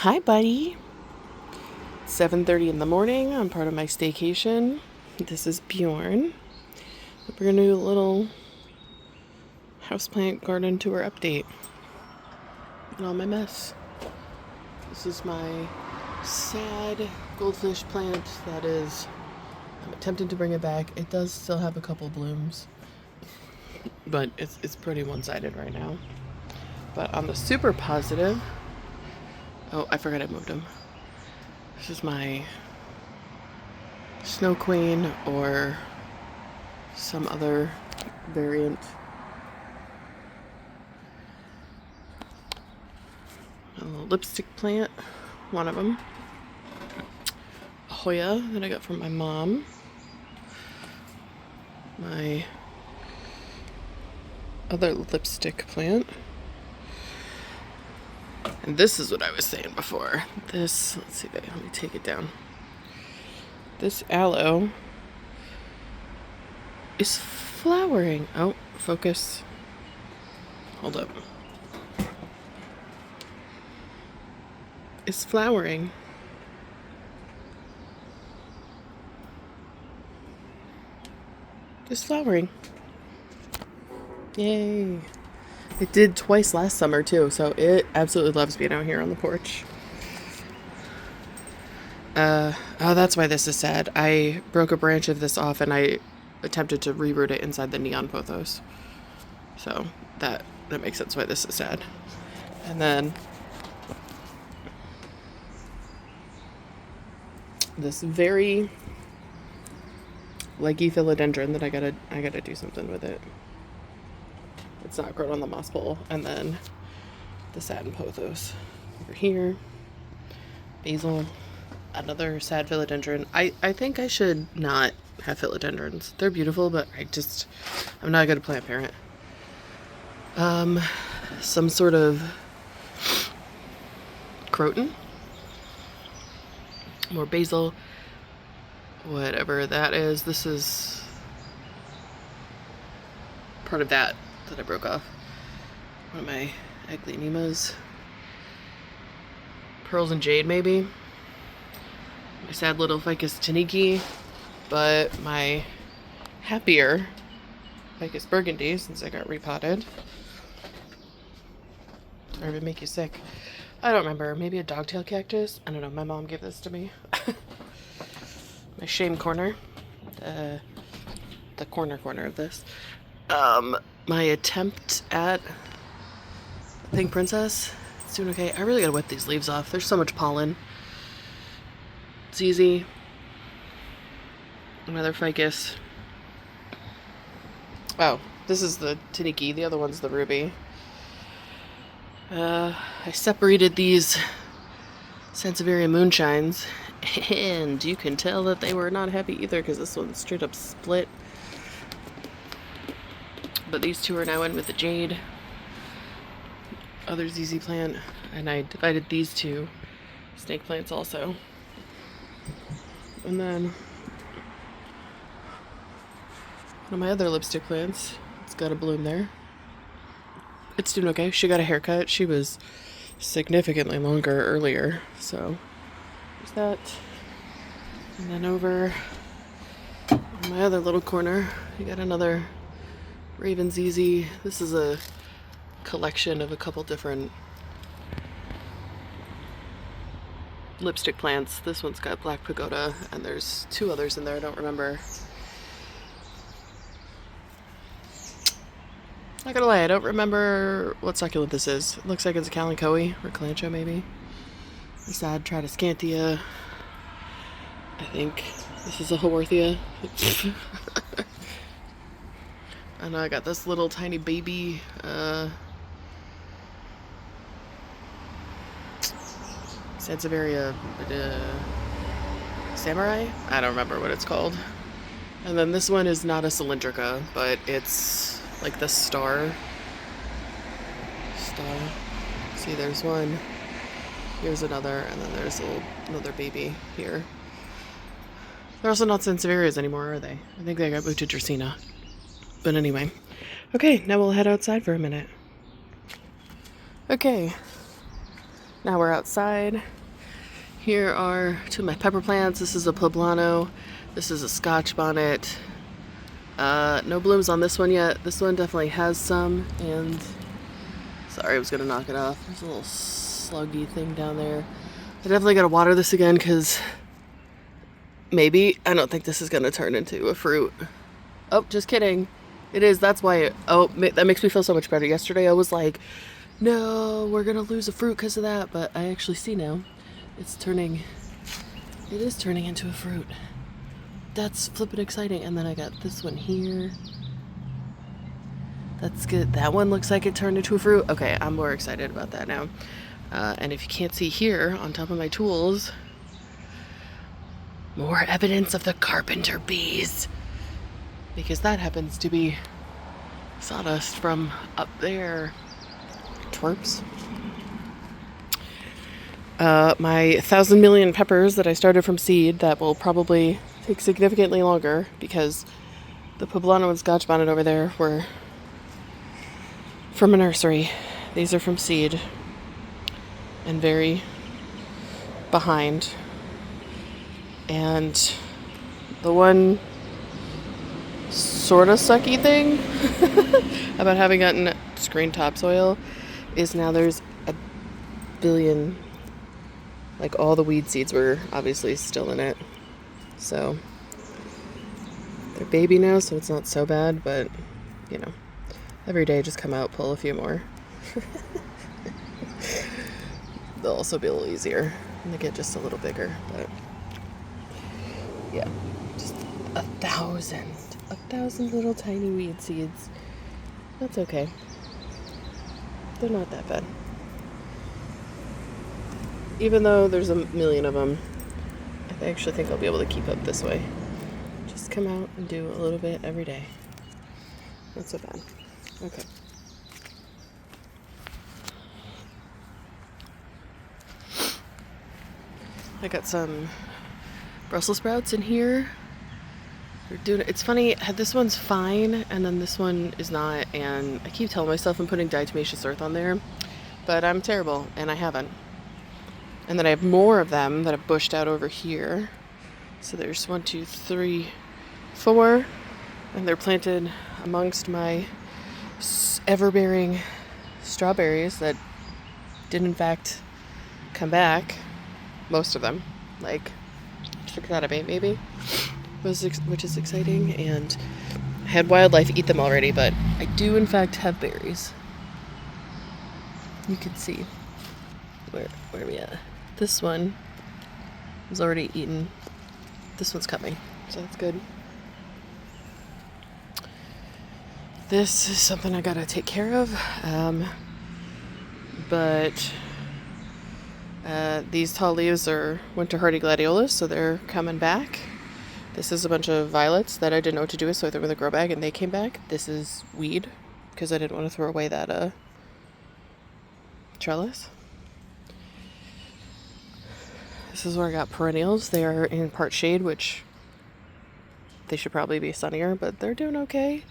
Hi, buddy. 7:30 in the morning. I'm part of my staycation. This is Bjorn. We're going to do a little houseplant garden tour update and all my mess. This is my sad goldfish plant that is, I'm attempting to bring it back. It does still have a couple blooms, but it's pretty one-sided right now. But on the super positive, oh, I forgot I moved him. This is my Snow Queen or some other variant. A little lipstick plant, one of them. A Hoya that I got from my mom. My other lipstick plant. And this is what I was saying before. This, let's see, let me take it down. This aloe is flowering. Oh, focus. Hold up. It's flowering. It's flowering. Yay. It did twice last summer too, so it absolutely loves being out here on the porch. Oh, that's why this is sad. I broke a branch of this off and I attempted to reroot it inside the neon pothos. So that makes sense why this is sad. And then this very leggy philodendron that I gotta do something with it. It's not grown on the moss pole. And then the satin pothos over here. Basil. Another sad philodendron. I think I should not have philodendrons. They're beautiful, but I'm not a good plant parent. Some sort of croton. More basil. Whatever that is. This is part of that I broke off. One of my aglaonemas. Pearls and jade, maybe. My sad little ficus taniki, but my happier ficus burgundy, since I got repotted. Or would make you sick. I don't remember. Maybe a dogtail cactus? I don't know. My mom gave this to me. My shame corner. The corner of this. My attempt at Pink Princess. It's doing okay. I really gotta wet these leaves off. There's so much pollen. It's easy. Another ficus. Oh, this is the taniki. The other one's the ruby. I separated these Sansevieria moonshines, and you can tell that they were not happy either because this one's straight up split. But these two are now in with the jade. Other ZZ plant, and I divided these two snake plants also. And then one of my other lipstick plants, it's got a bloom there. It's doing okay. She got a haircut. She was significantly longer earlier, so there's that. And then over in my other little corner, you got another Raven ZZ. This is a collection of a couple different lipstick plants. This one's got black pagoda, and there's two others in there I don't remember. Not gonna lie, I don't remember what succulent this is. It looks like it's a kalanchoe or kalanchoe maybe. A sad Tridescanthia. I think this is a Haworthia. And I got this little tiny baby Sansevieria Samurai? I don't remember what it's called. And then this one is not a cylindrica, but it's like the star. See, there's one. Here's another, and then there's another baby here. They're also not Sansevierias anymore, are they? I think they got moved to Dracaena. But anyway. Okay, now we'll head outside for a minute. Okay. Now we're outside. Here are two of my pepper plants. This is a poblano. This is a scotch bonnet. No blooms on this one yet. This one definitely has some, and sorry, I was gonna knock it off. There's a little sluggy thing down there. I definitely gotta water this again because maybe, I don't think this is gonna turn into a fruit. Oh, just kidding. It is, that's why, that makes me feel so much better. Yesterday I was like, no, we're gonna lose a fruit because of that, but I actually see now. It is turning into a fruit. That's flippin' exciting. And then I got this one here. That's good. That one looks like it turned into a fruit. Okay, I'm more excited about that now. And if you can't see here, on top of my tools, more evidence of the carpenter bees. Because that happens to be sawdust from up there. Twerps. My 1,000 million peppers that I started from seed that will probably take significantly longer because the poblano and scotch bonnet over there were from a nursery. These are from seed and very behind. And the one sort of sucky thing about having gotten screen topsoil is now there's a billion, like all the weed seeds were obviously still in it. So they're baby now, so it's not so bad, but you know, every day just come out, pull a few more. They'll also be a little easier and they get just a little bigger, but yeah, just 1,000 little tiny weed seeds. That's okay. They're not that bad. Even though there's a million of them, I actually think I'll be able to keep up this way. Just come out and do a little bit every day. Not so bad. Okay. I got some Brussels sprouts in here. They're doing it's funny, this one's fine and then this one is not, and I keep telling myself I'm putting diatomaceous earth on there, but I'm terrible and I haven't. And then I have more of them that have bushed out over here. So there's 1, 2, 3, 4, and they're planted amongst my ever-bearing strawberries that did in fact come back. Most of them, like 6 out of 8 maybe, which is exciting. And I had wildlife eat them already, but I do in fact have berries. You can see where are we at? This one was already eaten. This one's coming, so that's good. This is something I gotta take care of, but these tall leaves are winter hardy gladiolas, so they're coming back. This is a bunch of violets that I didn't know what to do with, so I threw them in the grow bag and they came back. This is weed, because I didn't want to throw away that trellis. This is where I got perennials. They are in part shade, which they should probably be sunnier, but they're doing okay.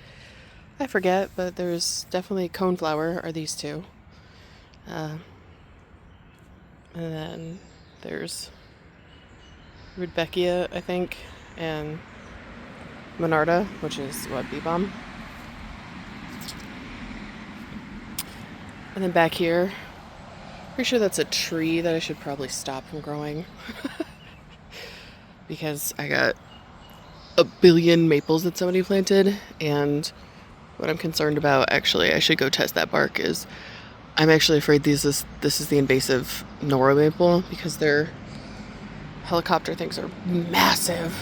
I forget, but there's definitely coneflower are these two. And then there's Rudbeckia, I think, and Monarda, which is what, bee balm. And then back here, pretty sure that's a tree that I should probably stop from growing. Because I got a billion maples that somebody planted, and what I'm concerned about, actually, I should go test that bark, is I'm actually afraid this is the invasive Nora maple, because their helicopter things are massive.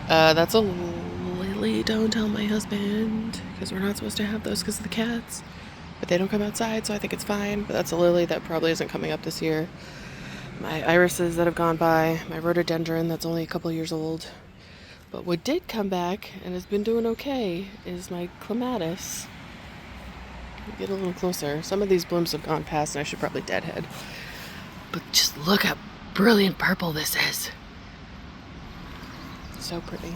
That's a lily. Don't tell my husband, because we're not supposed to have those because of the cats. But they don't come outside, so I think it's fine. But that's a lily that probably isn't coming up this year. My irises that have gone by, my rhododendron that's only a couple years old. But what did come back and has been doing okay is my clematis. Get a little closer. Some of these blooms have gone past and I should probably deadhead. But just look how brilliant purple this is. So pretty.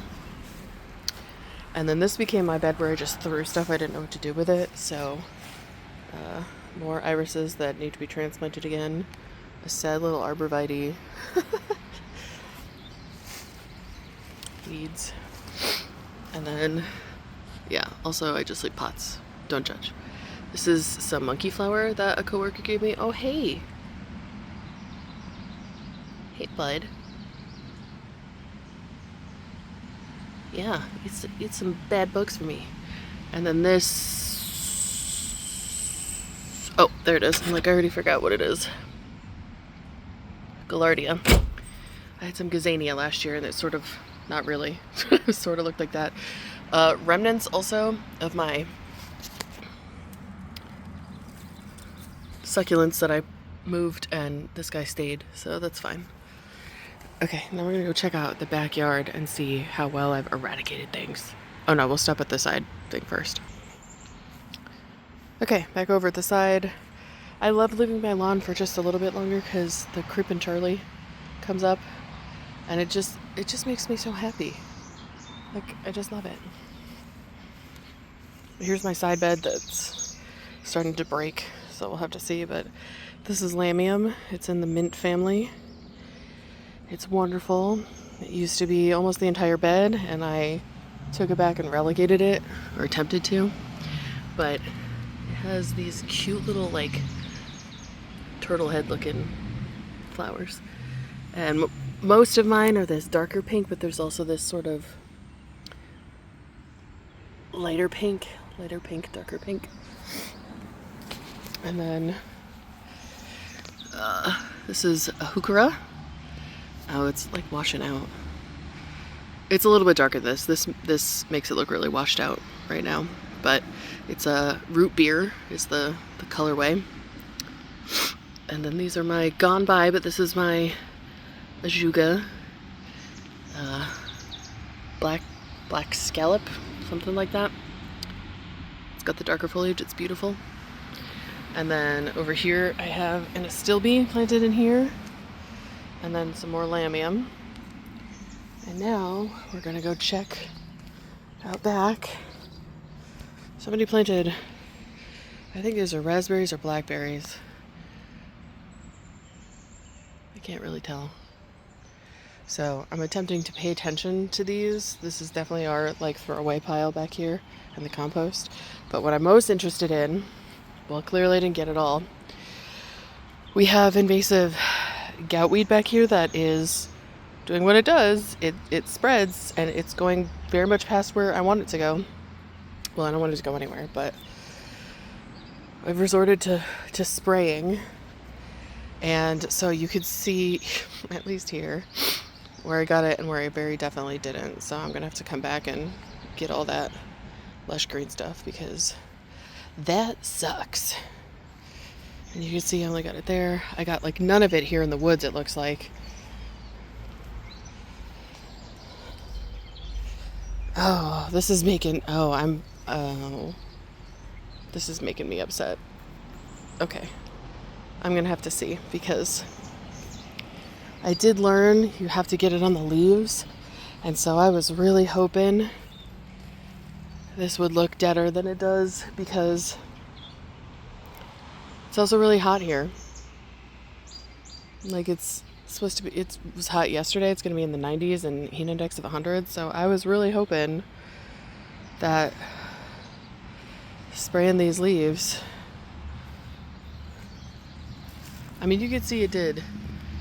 And then this became my bed where I just threw stuff I didn't know what to do with it. So more irises that need to be transplanted again. a sad little arborvitae. Weeds. And then, yeah, also I just leave pots. Don't judge. This is some monkey flower that a coworker gave me. Oh, hey. Hey, bud. Yeah, eat some bad bugs for me. And then this... Oh, there it is. I'm like, I already forgot what it is. Gaillardia. I had some gazania last year and it sort of, not really, sort of looked like that. Remnants also of my succulents that I moved, and this guy stayed, so that's fine. Okay, now we're gonna go check out the backyard and see how well I've eradicated things. Oh no, we'll stop at the side thing first. Okay, back over at the side. I love leaving my lawn for just a little bit longer because the creepin' Charlie comes up and it just makes me so happy. Like, I just love it. Here's my side bed that's starting to break, so we'll have to see, but this is Lamium. It's in the mint family. It's wonderful. It used to be almost the entire bed, and I took it back and relegated it, or attempted to, but it has these cute little, like, turtle head looking flowers. And most of mine are this darker pink, but there's also this sort of lighter pink, darker pink. And then this is a heuchera. Oh, it's like washing out. It's a little bit darker than this. This makes it look really washed out right now. But it's a root beer is the colorway. And then these are my gone by, but this is my ajuga. Black scallop, something like that. It's got the darker foliage, it's beautiful. And then over here I have an astilbe planted in here. And then some more lamium. And now we're gonna go check out back. Somebody planted, I think these are raspberries or blackberries. I can't really tell. So I'm attempting to pay attention to these. This is definitely our like throwaway pile back here and the compost. But what I'm most interested in, well, clearly I didn't get it all. We have invasive goutweed back here that is doing what it does. It spreads and it's going very much past where I want it to go. Well, I don't want it to go anywhere, but I've resorted to spraying. And so you could see, at least here, where I got it and where I very definitely didn't. So I'm going to have to come back and get all that lush green stuff because that sucks. And you can see I only got it there. I got like none of it here in the woods, it looks like. Oh, this is making, this is making me upset. Okay. I'm going to have to see because I did learn you have to get it on the leaves. And so I was really hoping this would look deader than it does because it's also really hot here. Like it's supposed to be, it was hot yesterday. It's going to be in the 90s and heat index of 100. So I was really hoping that spraying these leaves, I mean, you could see it did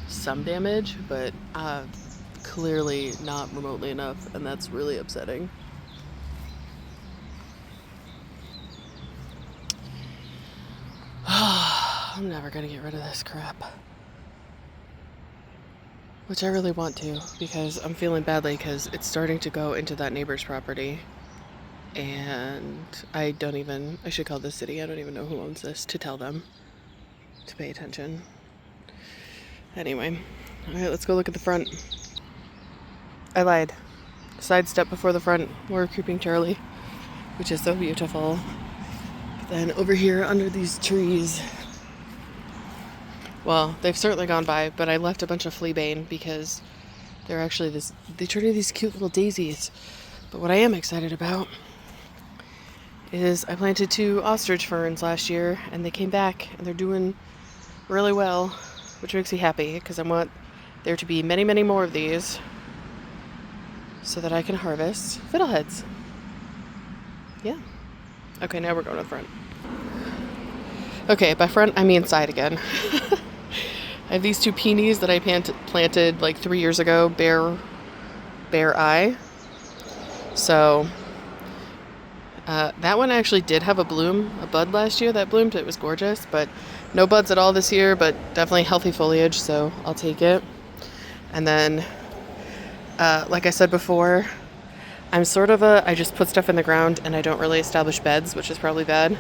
some damage, but clearly not remotely enough, and that's really upsetting. I'm never gonna get rid of this crap. Which I really want to, because I'm feeling badly because it's starting to go into that neighbor's property. And I should call the city, I don't even know who owns this, to tell them to pay attention. Anyway, alright, let's go look at the front. I lied. Side step before the front, more creeping Charlie, which is so beautiful. But then over here under these trees, well, they've certainly gone by, but I left a bunch of fleabane because they're actually they turn into these cute little daisies. But what I am excited about is I planted 2 ostrich ferns last year and they came back and they're doing really well. which makes me happy because I want there to be many, many more of these so that I can harvest fiddleheads. Yeah. Okay, now we're going to the front. Okay, by front, I mean side again. I have these two peonies that I planted like 3 years ago, Bear Eye. So that one actually did have a bud last year that bloomed. It was gorgeous, but no buds at all this year, but definitely healthy foliage, so I'll take it. And then, like I said before, I'm sort of I just put stuff in the ground and I don't really establish beds, which is probably bad.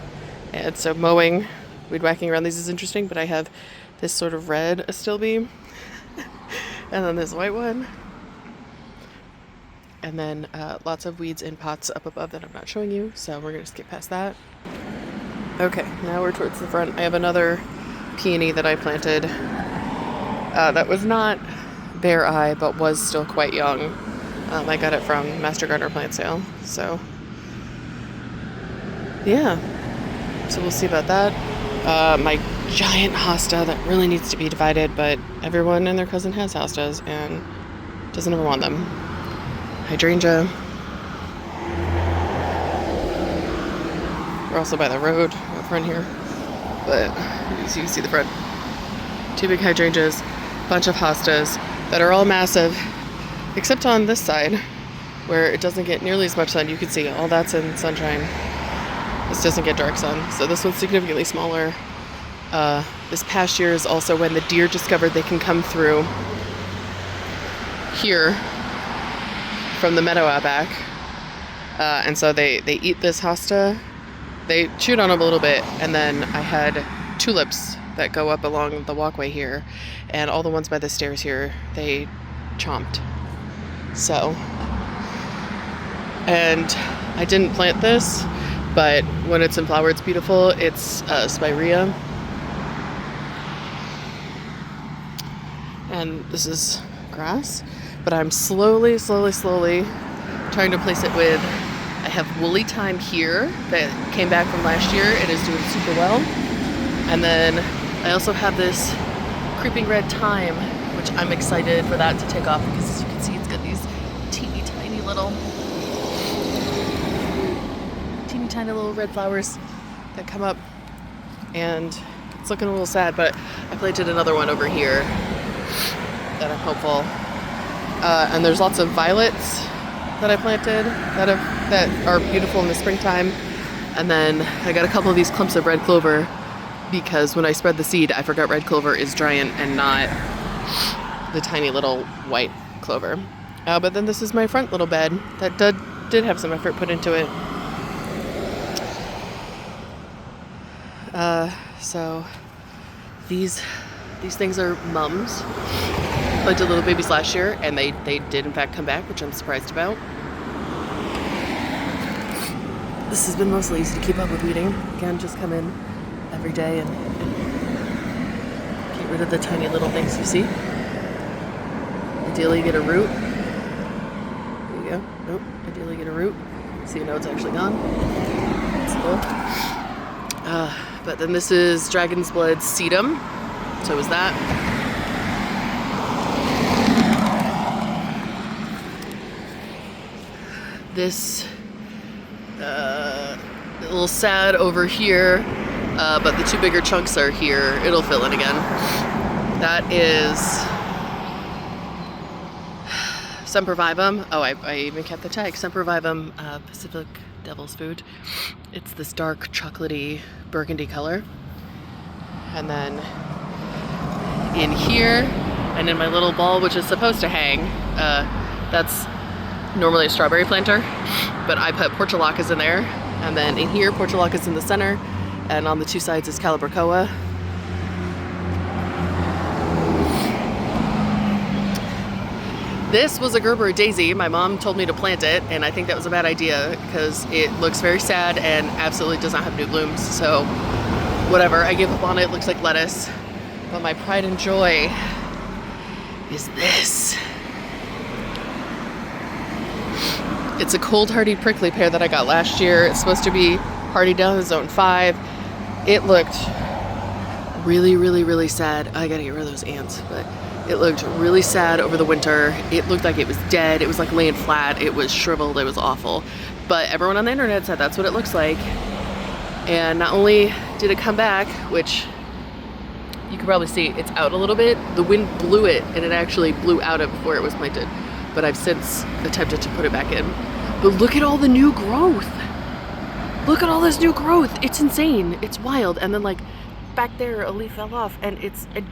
And so mowing, weed whacking around these is interesting, but I have this sort of red astilbe and then this white one. And then lots of weeds in pots up above that I'm not showing you, so we're going to skip past that. Okay, now we're towards the front. I have another peony that I planted that was not Bear Eye, but was still quite young. I got it from Master Gardener plant sale, so yeah. So we'll see about that. My giant hosta that really needs to be divided, but everyone and their cousin has hostas and doesn't ever want them. Hydrangea. We're also by the road up front here, but as you can see the front. 2 big hydrangeas, bunch of hostas that are all massive, except on this side where it doesn't get nearly as much sun. You can see all that's in sunshine. This doesn't get dark sun, so this one's significantly smaller. This past year is also when the deer discovered they can come through here from the meadow out back, and so they eat this hosta. They chewed on them a little bit, and then I had tulips that go up along the walkway here, and all the ones by the stairs here they chomped. So, and I didn't plant this, but when it's in flower it's beautiful. It's spirea, and this is grass, but I'm slowly trying to place it with, I have woolly thyme here that came back from last year. It is doing super well. And then I also have this creeping red thyme, which I'm excited for that to take off because as you can see, it's got these teeny tiny little red flowers that come up, and it's looking a little sad, but I planted another one over here that I'm hopeful. And there's lots of violets that I planted that are beautiful in the springtime. And then I got a couple of these clumps of red clover because when I spread the seed, I forgot red clover is giant and not the tiny little white clover. But then this is my front little bed that did have some effort put into it. So these things are mums. Planted little babies last year, and they did in fact come back, which I'm surprised about. This has been mostly easy to keep up with weeding. Again, just come in every day and get rid of the tiny little things you see. Ideally get a root. There you go. Nope. Ideally get a root, so you know it's actually gone. That's cool. But then this is Dragon's Blood sedum. So is that. This a little sad over here, but the 2 bigger chunks are here. It'll fill in again. That is Sempervivum. Oh, I even kept the tag. Sempervivum Pacific Devil's Food. It's this dark chocolatey burgundy color. And then in here and in my little ball, which is supposed to hang, that's normally a strawberry planter, but I put portulacas in there. And then in here, portulacas in the center, and on the 2 sides is calibrachoa. This was a Gerber daisy. My mom told me to plant it, and I think that was a bad idea because it looks very sad and absolutely does not have new blooms. So whatever, I gave up on it. It looks like lettuce. But my pride and joy is this. It's a cold hardy prickly pear that I got last year. It's supposed to be hardy down to zone 5. It looked really, really, really sad. I gotta get rid of those ants, but it looked really sad over the winter. It looked like it was dead. It was like laying flat. It was shriveled. It was awful. But everyone on the internet said that's what it looks like. And not only did it come back, which you can probably see it's out a little bit, the wind blew it and it actually blew out of before it was planted. But I've since attempted to put it back in. But look at all the new growth. Look at all this new growth. It's insane. It's wild. And then like back there, a leaf fell off and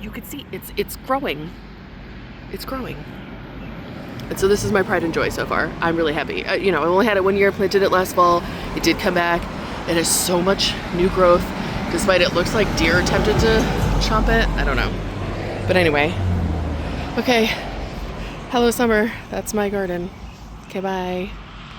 you could see it's growing. It's growing. And so this is my pride and joy so far. I'm really happy. You know, I only had it 1 year, planted it last fall. It did come back. It has so much new growth, despite it looks like deer attempted to chomp it. I don't know. But anyway, okay. Hello summer. That's my garden. Okay, bye.